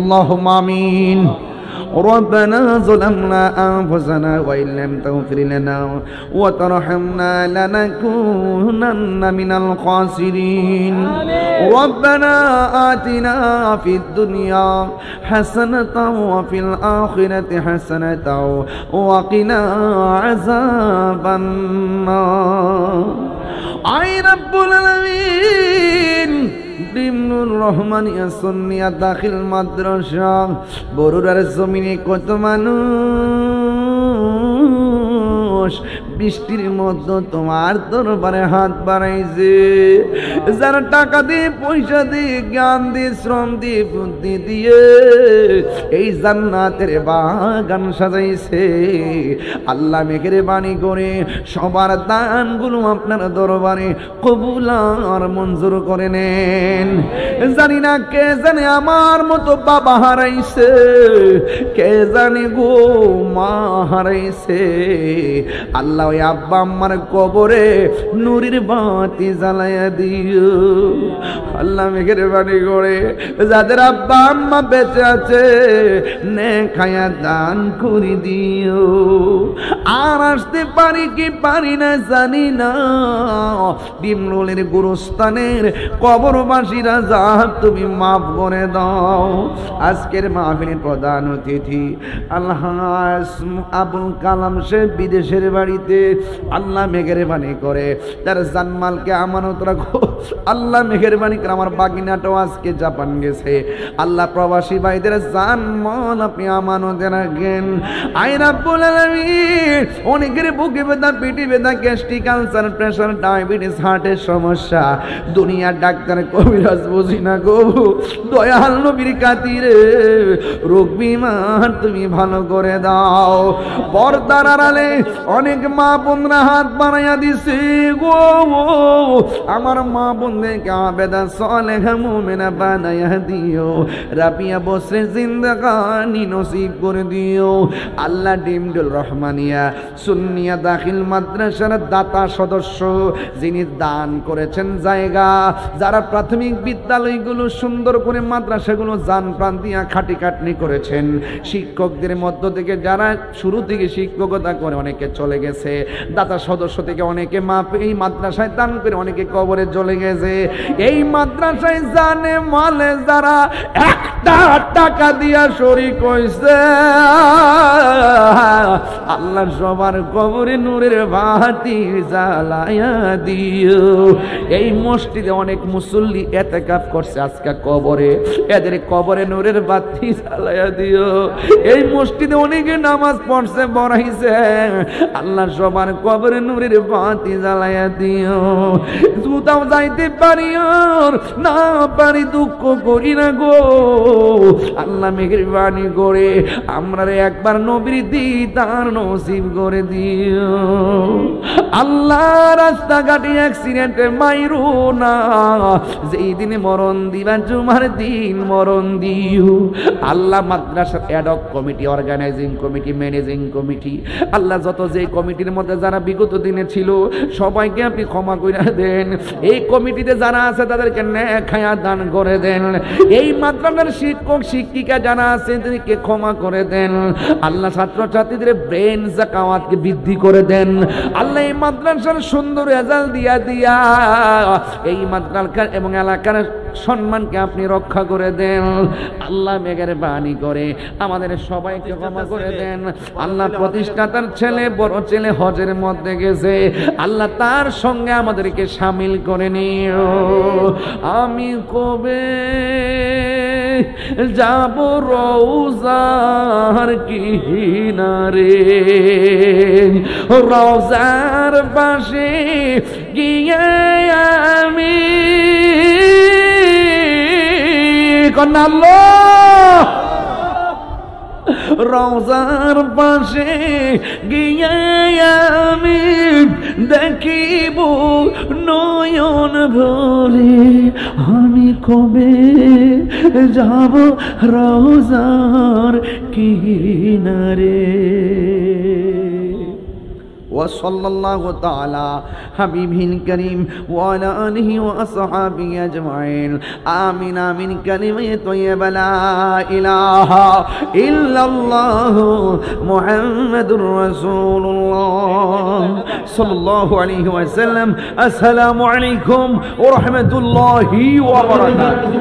اللهم آمين ربنا ظلمنا أنفسنا وإن لم تغفر لنا وترحمنا لنكونن من الخاسرين ربنا آتنا في الدنيا حسنة وفي الآخرة حسنة وقنا عذاب النار أي رب العالمين ডিমনুর রহমানিয়া সুন্নিয়া দাখিল মাদ্রাসা বরুড়ার জমিনে কত মানুষ বৃষ্টির মধ্যে তোমার দরবারে হাত বাড়াইছে যারা টাকা দিয়ে পয়সা দিয়ে জ্ঞান দিয়ে শ্রম দিয়ে বুদ্ধি দিয়ে এই জান্নাতের বাগান সাজাইছে আল্লাহ মেঘের বাণী করে সবার দানগুলো আপনার দরবারে কবুল আর মঞ্জুর করে নেন জানি না কে জানে আমার মতো বাবা হারাইছে কে জানে গো মা হারাইছে আল্লাহ ওই আব্বা আম্মার কবরে নূরের বাতি জ্বালাইয়া দিও আল্লাহ মেঘের বাণী করে যাদের আব্বা আম্মা বেঁচে আছে নেক হায়াত দান করে দিও আর আসতে পারি কি পারি না জানি না ডিমরুলের গুরুস্থানের কবরবাসীরা যা তুমি মাফ করে দাও আজকের মাহফিলের প্রধান অতিথি আল্লাহ আবুল কালাম সাহেব বিদেশের বাড়িতে আল্লাহ মেহেরবানি করে তার জানমালকে আমানত রাখো আল্লাহ মেহেরবানি করে আমার বাগিনাটাও আজকে জাপান গেছে আল্লাহ প্রবাসী ভাইদের জানমাল আপনি আমানতে রাখেন আই রাব্বুল আলামিন অনেকের বুকে ব্যথা পিঠে ব্যথা গ্যাস্ট্রিক আলসার প্রেসার ডায়াবেটিস হার্টের সমস্যা দুনিয়ার ডাক্তার কবিরাজ বুঝি না গো দয়াল নবীর খাতিরে রোগ বিমার তুমি ভালো করে দাও পর্দার আড়ালে অনেক মা বোনরা হাত বাড়াইয়া দিছে গো আমার মা বোনদেরকে আবেদা সালেহা মুমিনা বানাইয়া দিও রাবিয়া বসরে জিন্দেগানি নসিব করে দিও আল্লাহ ডিমডুল রহমানিয়া সুন্নিয়া দাখিল মাদ্রাসার দাতা সদস্য যিনি দান করেছেন জায়গা যারা প্রাথমিক বিদ্যালয়গুলো সুন্দর করে মাদ্রাসাগুলো জান প্রাণ দিয়া খাটি খাটনি করেছেন শিক্ষকদের মধ্য থেকে যারা শুরু থেকে শিক্ষকতা করে অনেকে চলে গেছে দাতা সদস্য থেকে অনেকে এই মাদ্রাসায় দান করে অনেকে কবরে চলে গেছে এই মাদ্রাসায় জানে মালে যারা একটা টাকা দিয়া শরীক হইছে আল্লাহ সবার কবরে নূরের বাতি জ্বালায়া দিও এই মসজিদে অনেক মুসল্লি ইতিকাফ করছে আজকে কবরে এদের কবরে নূরের বাতি জ্বালায়া দিও এই মসজিদে অনেকে নামাজ পড়ছে পড়াইছে আল্লাহ সবার কবরে নূরের বাতি জ্বালায়া দিও জুতাও যাইতে পারি না পারি দুঃখ করি না গো আল্লাহ মেহেরবানি করে আমরা একবার নবীর দিদার নসিব করে দিও আল্লাহ রাস্তাঘাটে অ্যাক্সিডেন্টে মাইরো না যেই দিনে মরণ দিবা জুমার দিন মরণ দিও আল্লাহ মাদ্রাসার ad hoc committee organising committee managing committee আল্লাহ যত যে কমিটির মধ্যে যারা বিগত দিনে ছিল সবাইকে আপনি ক্ষমা করে দেন এই কমিটিতে যারা আছে তাদেরকে নেক হায়াত দান করে দেন এই মাদ্রাসার শিক্ষক শিক্ষিকা যারা আছে তাদেরকে ক্ষমা করে দেন আল্লাহ ছাত্রছাত্রীদের ব্রেন জাকাওয়াতকে বৃদ্ধি করে দেন আল্লাহ এই মাদ্রাসার সুন্দর রেজাল্ট দিয়া এই মাদ্রাসার এবং এলাকার সম্মানকে আপনি রক্ষা করে দেন আল্লাহ মেহেরবানি করে আমাদের সবাইকে ক্ষমা করে দেন আল্লাহ প্রতিষ্ঠাতার ছেলে বড় ছেলে হজের মধ্যে গেছে আল্লাহ তার সঙ্গে আমাদেরকে শামিল করে নিও আমি কবে যাব রওজার কিনারে রওজার পাশে গিয়ে আমি আল্লাহ রওজার পাশে গিয়ে আমি দেখিব নয়ন ভরে আমি কবে যাব রওজার কিনারে وصلى الله تعالى حبيبه الكريم وعلى آله وأصحابه أجمعين آمين آمين كلمة طيبة لا إله إلا الله محمد رسول الله صلى الله عليه وسلم السلام عليكم ورحمة الله وبركاته.